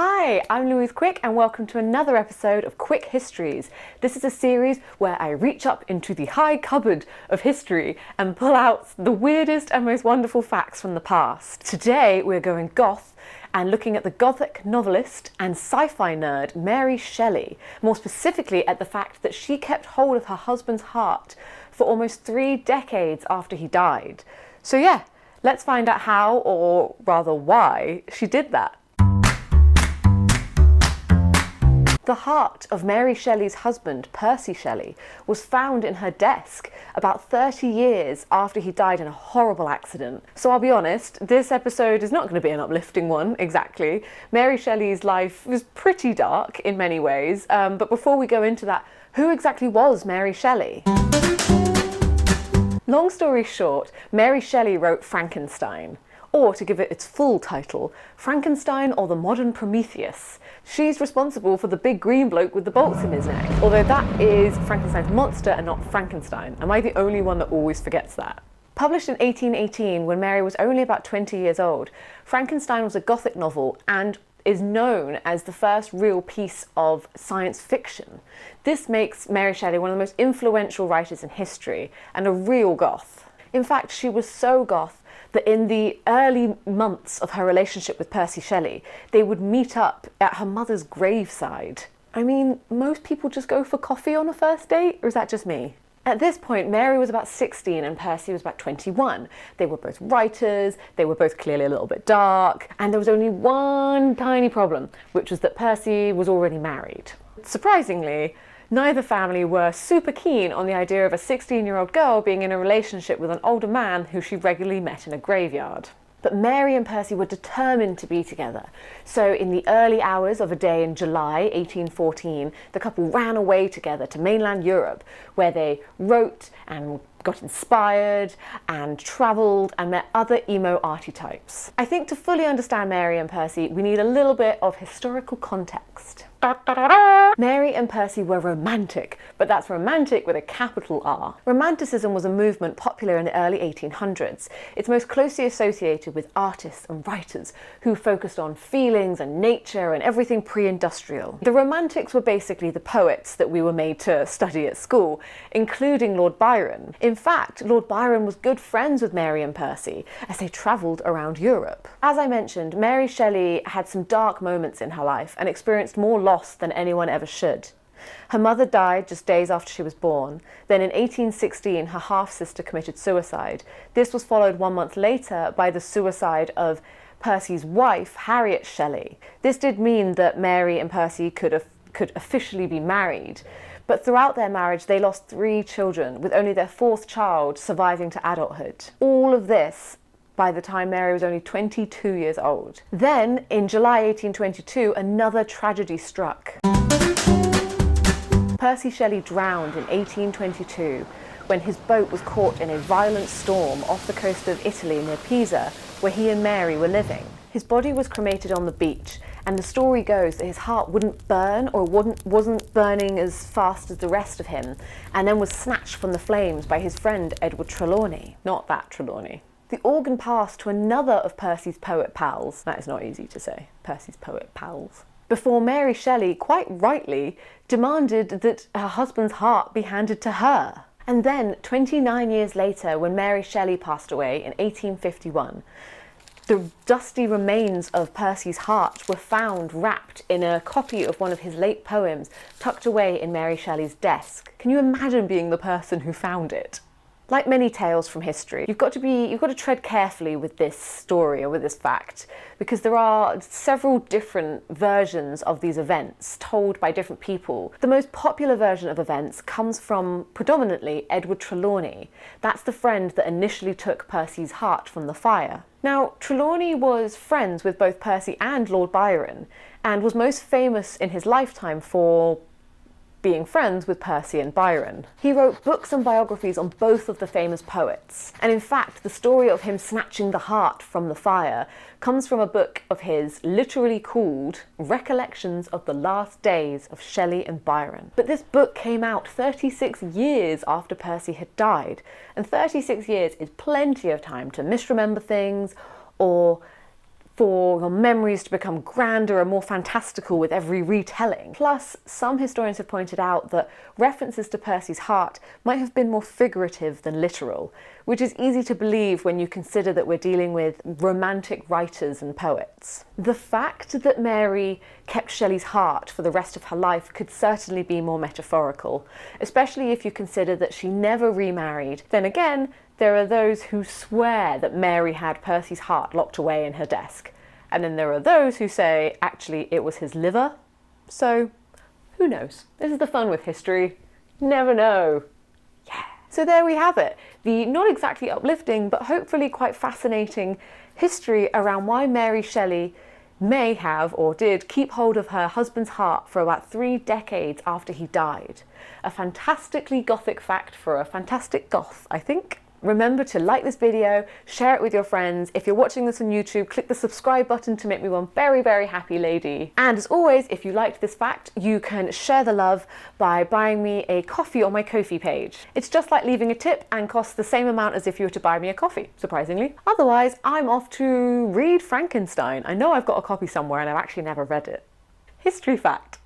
Hi, I'm Louise Quick and welcome to another episode of Quick Histories. This is a series where I reach up into the high cupboard of history and pull out the weirdest and most wonderful facts from the past. Today we're going goth and looking at the Gothic novelist and sci-fi nerd Mary Shelley, more specifically at the fact that she kept hold of her husband's heart for almost 3 decades after he died. So yeah, let's find out how, or rather why, she did that. The heart of Mary Shelley's husband, Percy Shelley, was found in her desk about 30 years after he died in a horrible accident. So I'll be honest, this episode is not going to be an uplifting one, exactly. Mary Shelley's life was pretty dark in many ways, but before we go into that, who exactly was Mary Shelley? Long story short, Mary Shelley wrote Frankenstein. Or, to give it its full title, Frankenstein or the Modern Prometheus. She's responsible for the big green bloke with the bolts in his neck, although that is Frankenstein's monster and not Frankenstein. Am I the only one that always forgets that? Published in 1818, when Mary was only about 20 years old, Frankenstein was a Gothic novel and is known as the first real piece of science fiction. This makes Mary Shelley one of the most influential writers in history and a real goth. In fact, she was so goth that in the early months of her relationship with Percy Shelley, they would meet up at her mother's graveside. I mean, most people just go for coffee on a first date, or is that just me? At this point, Mary was about 16 and Percy was about 21. They were both writers, they were both clearly a little bit dark, and there was only one tiny problem, which was that Percy was already married. Surprisingly, neither family were super keen on the idea of a 16-year-old girl being in a relationship with an older man who she regularly met in a graveyard. But Mary and Percy were determined to be together. So in the early hours of a day in July 1814, the couple ran away together to mainland Europe, where they wrote and got inspired and travelled and met other emo archetypes. I think to fully understand Mary and Percy, we need a little bit of historical context. Mary and Percy were romantic, but that's romantic with a capital R. Romanticism was a movement popular in the early 1800s. It's most closely associated with artists and writers who focused on feelings and nature and everything pre-industrial. The Romantics were basically the poets that we were made to study at school, including Lord Byron. In fact, Lord Byron was good friends with Mary and Percy as they travelled around Europe. As I mentioned, Mary Shelley had some dark moments in her life and experienced more loss than anyone ever should. Her mother died just days after she was born. Then in 1816, her half-sister committed suicide. This was followed 1 month later by the suicide of Percy's wife, Harriet Shelley. This did mean that Mary and Percy could officially be married. But throughout their marriage, they lost 3 children, with only their 4th child surviving to adulthood. All of this by the time Mary was only 22 years old. Then, in July 1822, another tragedy struck. Percy Shelley drowned in 1822 when his boat was caught in a violent storm off the coast of Italy near Pisa, where he and Mary were living. His body was cremated on the beach, and the story goes that his heart wouldn't burn or wasn't burning as fast as the rest of him, and then was snatched from the flames by his friend Edward Trelawny. Not that Trelawny. The organ passed to another of Percy's poet pals. That is not easy to say, Percy's poet pals. Before Mary Shelley, quite rightly, demanded that her husband's heart be handed to her. And then, 29 years later, when Mary Shelley passed away in 1851, the dusty remains of Percy's heart were found wrapped in a copy of one of his late poems, tucked away in Mary Shelley's desk. Can you imagine being the person who found it? Like many tales from history, you've got to tread carefully with this story or with this fact, because there are several different versions of these events told by different people. The most popular version of events comes from predominantly Edward Trelawny. That's the friend that initially took Percy's heart from the fire. Now, Trelawny was friends with both Percy and Lord Byron, and was most famous in his lifetime for being friends with Percy and Byron. He wrote books and biographies on both of the famous poets. And in fact, the story of him snatching the heart from the fire comes from a book of his literally called Recollections of the Last Days of Shelley and Byron. But this book came out 36 years after Percy had died, and 36 years is plenty of time to misremember things or for your memories to become grander and more fantastical with every retelling. Plus, some historians have pointed out that references to Percy's heart might have been more figurative than literal, which is easy to believe when you consider that we're dealing with romantic writers and poets. The fact that Mary kept Shelley's heart for the rest of her life could certainly be more metaphorical, especially if you consider that she never remarried. Then again, there are those who swear that Mary had Percy's heart locked away in her desk. And then there are those who say, actually, it was his liver. So, who knows? This is the fun with history. Never know. Yeah. So there we have it. The not exactly uplifting, but hopefully quite fascinating history around why Mary Shelley may have, or did, keep hold of her husband's heart for about 3 decades after he died. A fantastically gothic fact for a fantastic goth, I think. Remember to like this video, share it with your friends. If you're watching this on YouTube, click the subscribe button to make me one very, very happy lady. And as always, if you liked this fact, you can share the love by buying me a coffee on my Ko-fi page. It's just like leaving a tip and costs the same amount as if you were to buy me a coffee, surprisingly. Otherwise, I'm off to read Frankenstein. I know I've got a copy somewhere and I've actually never read it. History fact.